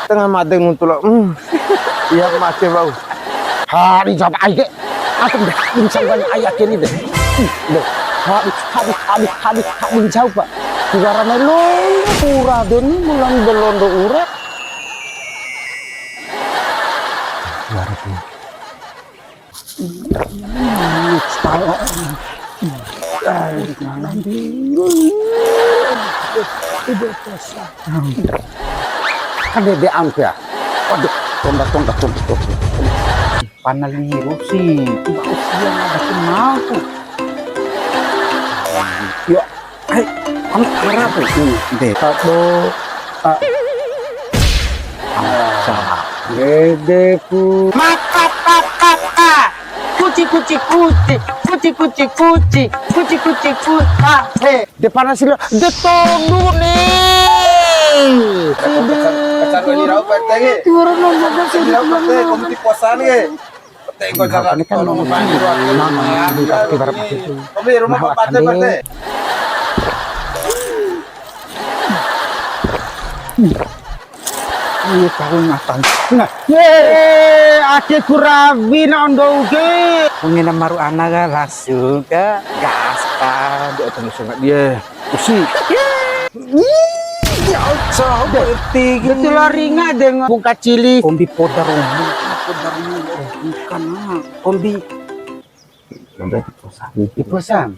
tengah mati ngutul. Iya mati bau. Hari jawab aja. Aku dah bincangkan ayat ini deh. Habis jawab pak. Negara melon pura deni mulan belondo urat. Negara tu. Kan dia ambil. Waduh, tonda. Panaliru sih, tiba usia ada kenal tuh. Yuk, ayo, kamu harap tuh, deh. Satu, dedeku. Maka, kuci. Depan nasi lo, detong dulu nih. Pesan ko dirau perte. Turun nomor sih. Dirau perte komiti posan ge. Perte ko jaga Ini kan tolong mau bantu aku. mama di pasti barang itu. Komi rumah Nah, perte perte. Ini tahun matang. Nah, ake kurabi na ondo uge. Mungkin maru anak langsung ke gas kan. Dia terus dia usi. Ya Allah, berarti gitu lari nggak dengan bungka cili. Kombi podar umum, bukan kombi. Di posan.